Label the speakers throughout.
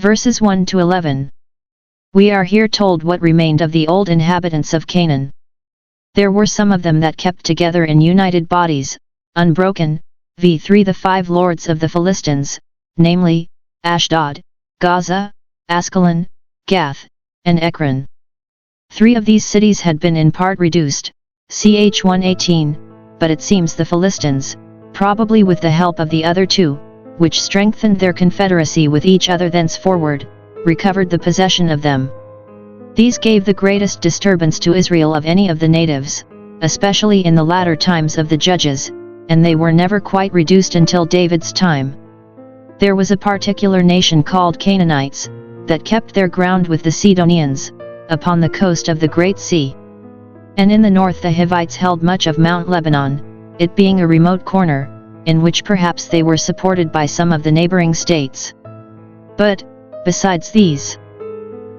Speaker 1: Verses 1 to 11. We are here told what remained of the old inhabitants of Canaan. There were some of them that kept together in united bodies, unbroken, v3 the 5 lords of the Philistines, namely, Ashdod, Gaza, Askelon, Gath, and Ekron. 3 of these cities had been in part reduced, ch 118, but it seems the Philistines, probably with the help of the other 2, which strengthened their confederacy with each other thenceforward, recovered the possession of them. These gave the greatest disturbance to Israel of any of the natives, especially in the latter times of the judges, and they were never quite reduced until David's time. There was a particular nation called Canaanites, that kept their ground with the Sidonians, upon the coast of the Great Sea. And in the north the Hivites held much of Mount Lebanon, it being a remote corner, in which perhaps they were supported by some of the neighboring states. But, besides these,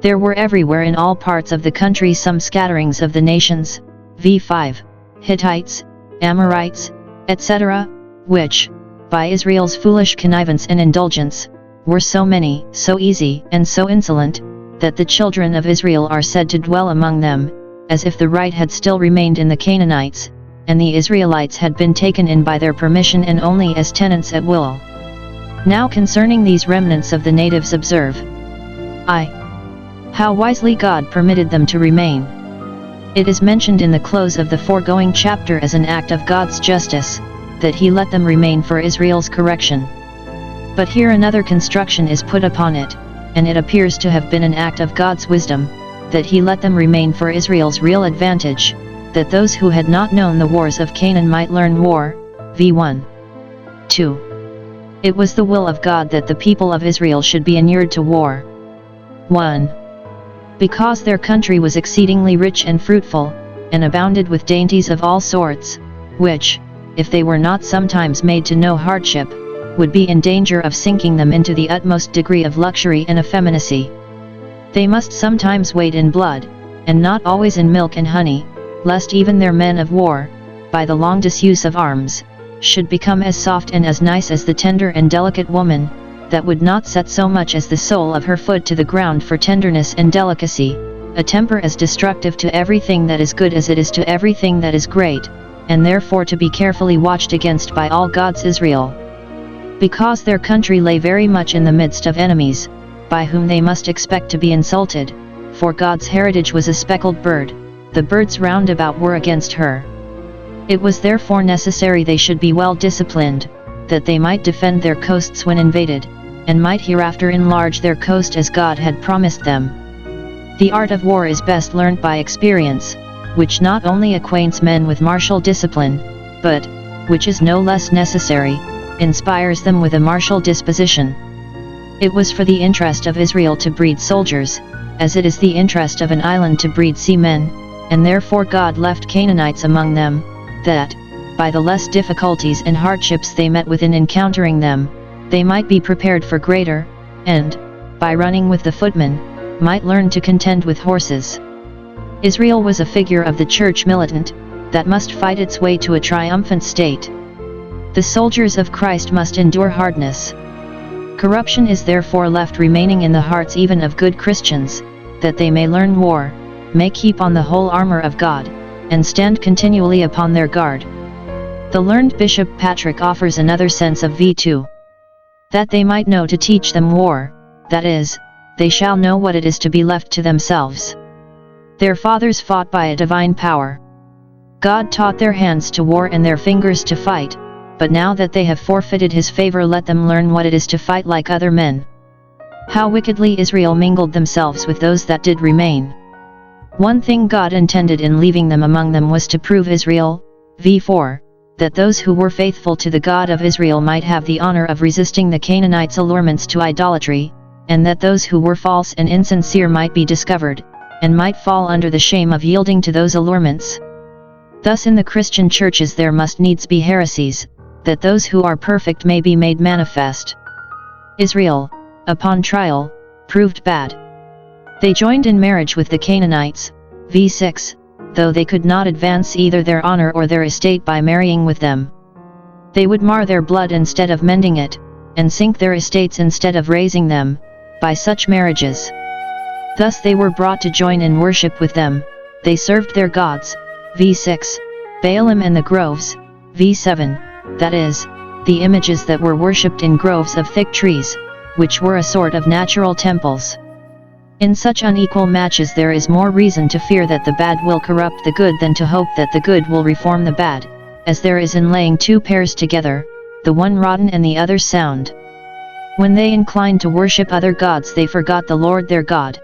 Speaker 1: there were everywhere in all parts of the country some scatterings of the nations, v5, Hittites, Amorites, etc., which, by Israel's foolish connivance and indulgence, were so many, so easy, and so insolent, that the children of Israel are said to dwell among them, as if the right had still remained in the Canaanites, and the Israelites had been taken in by their permission and only as tenants at will. Now concerning these remnants of the natives observe, how wisely God permitted them to remain. It is mentioned in the close of the foregoing chapter as an act of God's justice, that He let them remain for Israel's correction. But here another construction is put upon it, and it appears to have been an act of God's wisdom, that He let them remain for Israel's real advantage, that those who had not known the wars of Canaan might learn war, v1. 2. It was the will of God that the people of Israel should be inured to war. 1. Because their country was exceedingly rich and fruitful, and abounded with dainties of all sorts, which, if they were not sometimes made to know hardship, would be in danger of sinking them into the utmost degree of luxury and effeminacy. They must sometimes wait in blood, and not always in milk and honey, lest even their men of war, by the long disuse of arms, should become as soft and as nice as the tender and delicate woman, that would not set so much as the sole of her foot to the ground for tenderness and delicacy, a temper as destructive to everything that is good as it is to everything that is great, and therefore to be carefully watched against by all God's Israel. Because their country lay very much in the midst of enemies, by whom they must expect to be insulted, for God's heritage was a speckled bird, the birds round about were against her. It was therefore necessary they should be well disciplined, that they might defend their coasts when invaded, and might hereafter enlarge their coast as God had promised them. The art of war is best learnt by experience, which not only acquaints men with martial discipline, but, which is no less necessary, inspires them with a martial disposition. It was for the interest of Israel to breed soldiers, as it is the interest of an island to breed seamen, and therefore God left Canaanites among them, that, by the less difficulties and hardships they met with in encountering them, they might be prepared for greater, and, by running with the footmen, might learn to contend with horses. Israel was a figure of the church militant, that must fight its way to a triumphant state. The soldiers of Christ must endure hardness. Corruption is therefore left remaining in the hearts even of good Christians, that they may learn war, may keep on the whole armor of God, and stand continually upon their guard. The learned Bishop Patrick offers another sense of v2. That they might know to teach them war, that is, they shall know what it is to be left to themselves. Their fathers fought by a divine power. God taught their hands to war and their fingers to fight, but now that they have forfeited His favor, let them learn what it is to fight like other men. How wickedly Israel mingled themselves with those that did remain. One thing God intended in leaving them among them was to prove Israel, v4, that those who were faithful to the God of Israel might have the honor of resisting the Canaanites' allurements to idolatry, and that those who were false and insincere might be discovered, and might fall under the shame of yielding to those allurements. Thus in the Christian churches there must needs be heresies, that those who are perfect may be made manifest. Israel, upon trial, proved bad. They joined in marriage with the Canaanites, v6, though they could not advance either their honor or their estate by marrying with them. They would mar their blood instead of mending it, and sink their estates instead of raising them, by such marriages. Thus they were brought to join in worship with them. They served their gods, v6, Baalim and the groves, v7, that is, the images that were worshipped in groves of thick trees, which were a sort of natural temples. In such unequal matches there is more reason to fear that the bad will corrupt the good than to hope that the good will reform the bad, as there is in laying two pairs together, the one rotten and the other sound. When they inclined to worship other gods they forgot the Lord their God.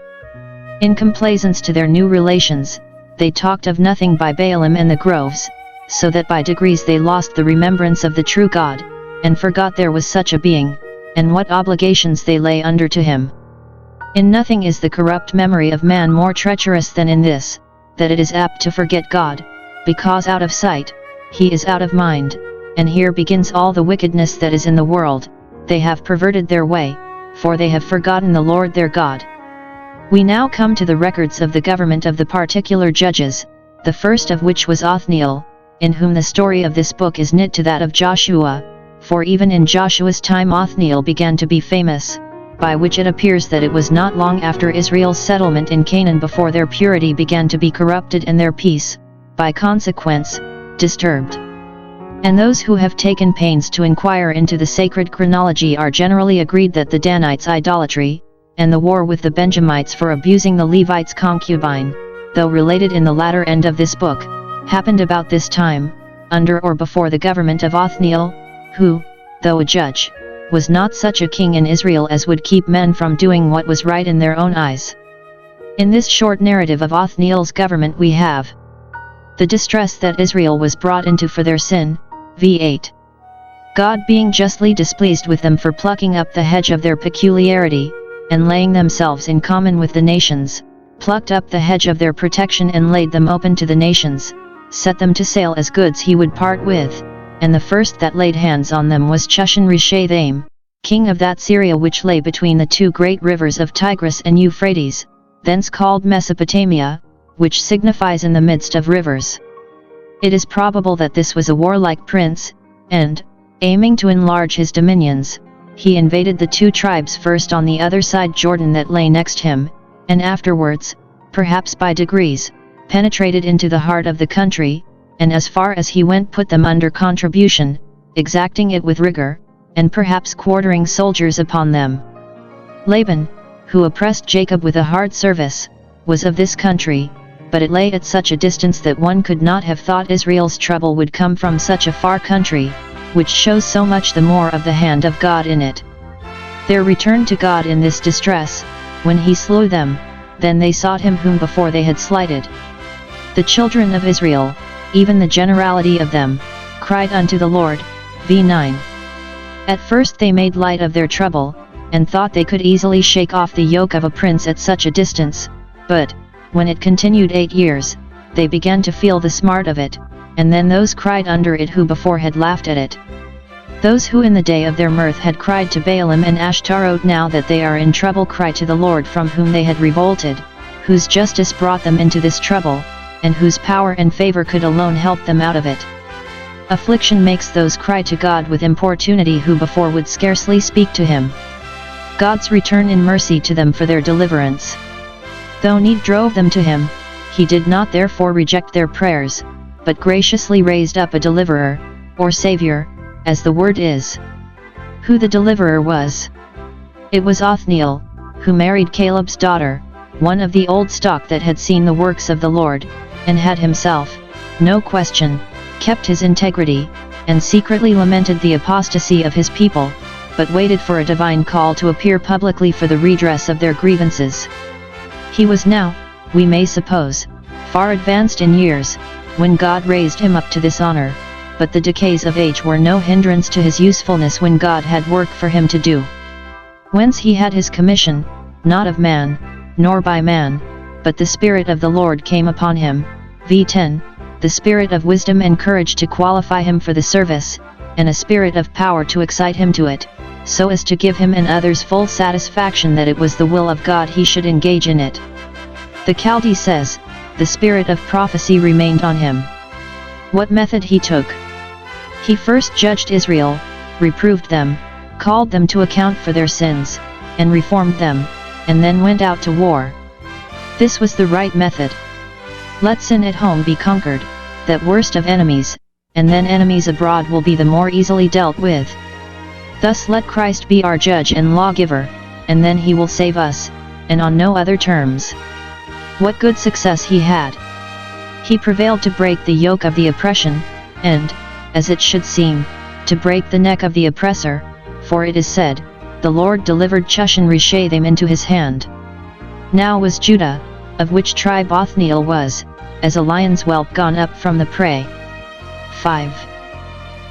Speaker 1: In complaisance to their new relations, they talked of nothing by Baalim and the groves, so that by degrees they lost the remembrance of the true God, and forgot there was such a being, and what obligations they lay under to him. In nothing is the corrupt memory of man more treacherous than in this, that it is apt to forget God, because out of sight, he is out of mind, and here begins all the wickedness that is in the world. They have perverted their way, for they have forgotten the Lord their God. We now come to the records of the government of the particular judges, the first of which was Othniel, in whom the story of this book is knit to that of Joshua, for even in Joshua's time Othniel began to be famous, by which it appears that it was not long after Israel's settlement in Canaan before their purity began to be corrupted and their peace, by consequence, disturbed. And those who have taken pains to inquire into the sacred chronology are generally agreed that the Danites' idolatry, and the war with the Benjamites for abusing the Levites' concubine, though related in the latter end of this book, happened about this time, under or before the government of Othniel, who, though a judge, was not such a king in Israel as would keep men from doing what was right in their own eyes. In this short narrative of Othniel's government we have the distress that Israel was brought into for their sin, v8. God being justly displeased with them for plucking up the hedge of their peculiarity, and laying themselves in common with the nations, plucked up the hedge of their protection and laid them open to the nations, set them to sale as goods he would part with, and the first that laid hands on them was Chushan-Rishathaim, king of that Syria which lay between the two great rivers of Tigris and Euphrates, thence called Mesopotamia, which signifies in the midst of rivers. It is probable that this was a warlike prince, and, aiming to enlarge his dominions, he invaded the two tribes first on the other side Jordan that lay next him, and afterwards, perhaps by degrees, penetrated into the heart of the country, and as far as he went put them under contribution, exacting it with rigor, and perhaps quartering soldiers upon them. Laban, who oppressed Jacob with a hard service, was of this country, but it lay at such a distance that one could not have thought Israel's trouble would come from such a far country, which shows so much the more of the hand of God in it. There returned to God in this distress, when he slew them, then they sought him whom before they had slighted. The children of Israel, even the generality of them, cried unto the Lord, v9. At first they made light of their trouble, and thought they could easily shake off the yoke of a prince at such a distance, but, when it continued 8 years, they began to feel the smart of it, and then those cried under it who before had laughed at it. Those who in the day of their mirth had cried to Baalim and Ashtaroth now that they are in trouble cry to the Lord from whom they had revolted, whose justice brought them into this trouble, and whose power and favor could alone help them out of it. Affliction makes those cry to God with importunity who before would scarcely speak to him. God's return in mercy to them for their deliverance. Though need drove them to him, he did not therefore reject their prayers, but graciously raised up a deliverer, or Savior, as the word is. Who the deliverer was? It was Othniel, who married Caleb's daughter, one of the old stock that had seen the works of the Lord, and had himself, no question, kept his integrity, and secretly lamented the apostasy of his people, but waited for a divine call to appear publicly for the redress of their grievances. He was now, we may suppose, far advanced in years, when God raised him up to this honor, but the decays of age were no hindrance to his usefulness when God had work for him to do. Whence he had his commission, not of man, nor by man, but the Spirit of the Lord came upon him, v10, the spirit of wisdom and courage to qualify him for the service, and a spirit of power to excite him to it, so as to give him and others full satisfaction that it was the will of God he should engage in it. The Chaldee says, the spirit of prophecy remained on him. What method he took? He first judged Israel, reproved them, called them to account for their sins, and reformed them, and then went out to war. This was the right method. Let sin at home be conquered, that worst of enemies, and then enemies abroad will be the more easily dealt with. Thus let Christ be our judge and lawgiver, and then he will save us, and on no other terms. What good success he had! He prevailed to break the yoke of the oppression, and, as it should seem, to break the neck of the oppressor, for it is said, the Lord delivered Cush-and-Rishathaim into his hand. Now was Judah, of which tribe Othniel was, as a lion's whelp gone up from the prey. 5.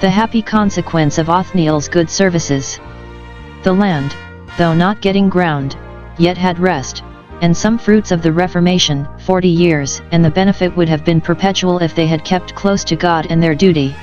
Speaker 1: The happy consequence of Othniel's good services. The land, though not getting ground, yet had rest, and some fruits of the Reformation, 40 years, and the benefit would have been perpetual if they had kept close to God and their duty.